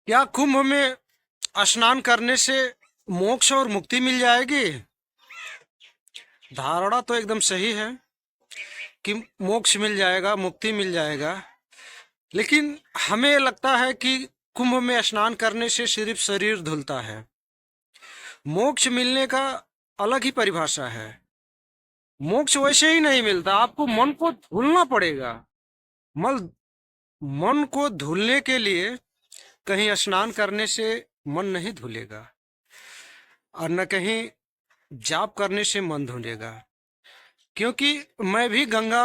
क्या कुंभ में स्नान करने से मोक्ष और मुक्ति मिल जाएगी? धारणा तो एकदम सही है कि मोक्ष मिल जाएगा, मुक्ति मिल जाएगा। लेकिन हमें लगता है कि कुंभ में स्नान करने से सिर्फ शरीर धुलता है। मोक्ष मिलने का अलग ही परिभाषा है। मोक्ष वैसे ही नहीं मिलता, आपको मन को धुलना पड़ेगा। मल मन को धुलने के लिए कहीं स्नान करने से मन नहीं धुलेगा, और न कहीं जाप करने से मन धुलेगा। क्योंकि मैं भी गंगा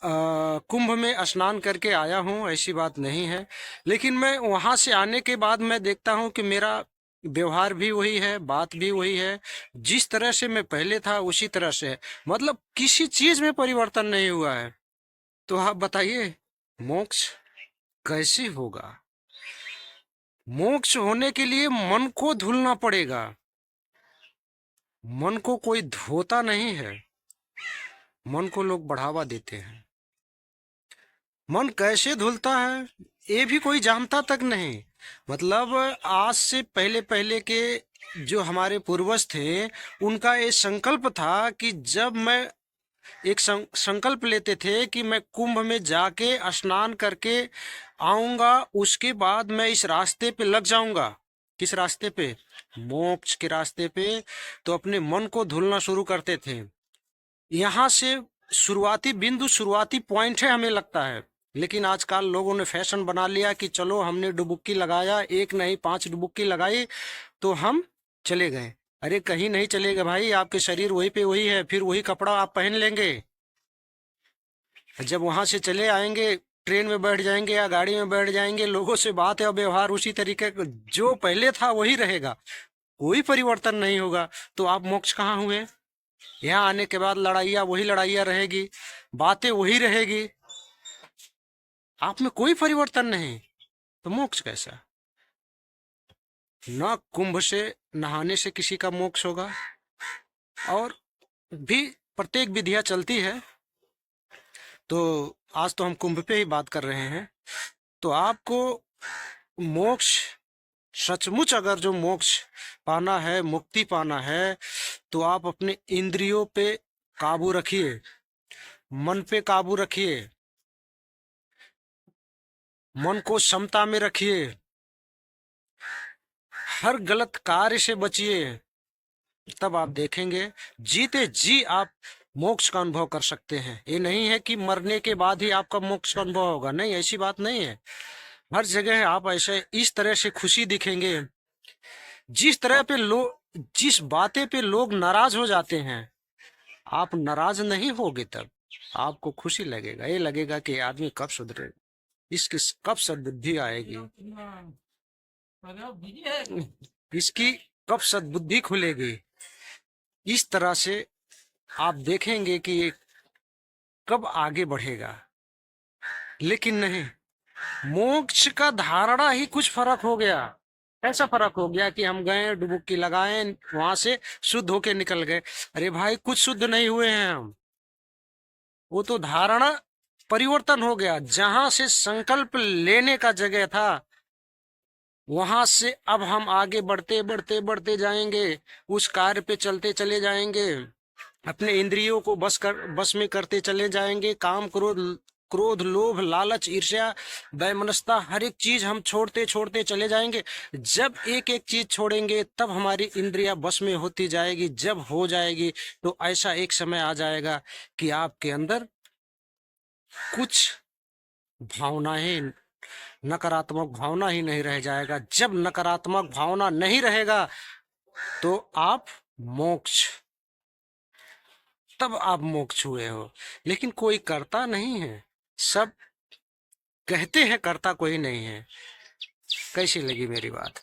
कुंभ में स्नान करके आया हूँ, ऐसी बात नहीं है। लेकिन मैं वहाँ से आने के बाद मैं देखता हूँ कि मेरा व्यवहार भी वही है, बात भी वही है। जिस तरह से मैं पहले था उसी तरह से है। मतलब किसी चीज में परिवर्तन नहीं हुआ है। तो आप बताइए, मोक्ष कैसे होगा? मोक्ष होने के लिए मन को धुलना पड़ेगा। मन को कोई धोता नहीं है, मन को लोग बढ़ावा देते हैं। मन कैसे धुलता है ये भी कोई जानता तक नहीं। मतलब आज से पहले पहले के जो हमारे पूर्वज थे, उनका ये संकल्प था कि जब मैं एक संकल्प लेते थे कि मैं कुंभ में जाके स्नान करके आऊंगा, उसके बाद मैं इस रास्ते पे लग जाऊंगा। किस रास्ते पे? मोक्ष के रास्ते पे। तो अपने मन को धुलना शुरू करते थे। यहाँ से शुरुआती बिंदु, शुरुआती पॉइंट है हमें लगता है। लेकिन आजकल लोगों ने फैशन बना लिया कि चलो हमने डुबुक्की लगाया, एक नहीं 5 डुबुक्की लगाई तो हम चले गए। अरे कहीं नहीं चले गए भाई, आपके शरीर वही पे वही है, फिर वही कपड़ा आप पहन लेंगे। जब वहां से चले आएंगे, ट्रेन में बैठ जाएंगे या गाड़ी में बैठ जाएंगे, लोगों से बात या व्यवहार उसी तरीके का जो पहले था वही रहेगा, कोई परिवर्तन नहीं होगा। तो आप मोक्ष कहाँ हुए? यहाँ आने के बाद लड़ाइयाँ वही लड़ाइयाँ रहेगी, बातें वही रहेगी, आप में कोई परिवर्तन नहीं। तो मोक्ष कैसा? न कुंभ से नहाने से किसी का मोक्ष होगा, और भी प्रत्येक विधियां चलती है। तो आज तो हम कुंभ पे ही बात कर रहे हैं। तो आपको मोक्ष, सचमुच अगर जो मोक्ष पाना है, मुक्ति पाना है, तो आप अपने इंद्रियों पे काबू रखिए, मन पे काबू रखिए, मन को समता में रखिए, हर गलत कार्य से बचिए। तब आप देखेंगे जीते जी आप मोक्ष का अनुभव कर सकते हैं। ये नहीं है कि मरने के बाद ही आपका मोक्ष का अनुभव होगा, नहीं, ऐसी बात नहीं है। हर जगह आप ऐसे इस तरह से खुशी दिखेंगे, जिस तरह पे लोग, जिस बातें पे लोग नाराज हो जाते हैं, आप नाराज नहीं होगे। तब आपको खुशी लगेगा, ये लगेगा कि आदमी कब सुधरेगा, इसकी कब सद्बुद्धि आएगी, इसकी कब सद्बुद्धि खुलेगी। इस तरह से आप देखेंगे कि ये कब आगे बढ़ेगा। लेकिन नहीं, मोक्ष का धारणा ही कुछ फर्क हो गया। ऐसा फर्क हो गया कि हम गए, डुबुक्की लगाए, वहां से शुद्ध होके निकल गए। अरे भाई, कुछ शुद्ध नहीं हुए हैं हम। वो तो धारणा परिवर्तन हो गया। जहां से संकल्प लेने का जगह था, वहां से अब हम आगे बढ़ते बढ़ते बढ़ते जाएंगे, उस कार्य पे चलते चले जाएंगे, अपने इंद्रियों को बस में करते चले जाएंगे। काम, क्रोध, लोभ, लालच, ईर्ष्या, वैमनस्यता, हर एक चीज हम छोड़ते छोड़ते चले जाएंगे। जब एक एक चीज छोड़ेंगे तब हमारी इंद्रिया बस में होती जाएगी। जब हो जाएगी तो ऐसा एक समय आ जाएगा कि आपके अंदर कुछ भावनाएं, नकारात्मक भावना ही नहीं रह जाएगा। जब नकारात्मक भावना नहीं रहेगा तो आप मोक्ष, तब आप मोक्ष हुए हो। लेकिन कोई करता नहीं है, सब कहते हैं, करता कोई नहीं है। कैसी लगी मेरी बात?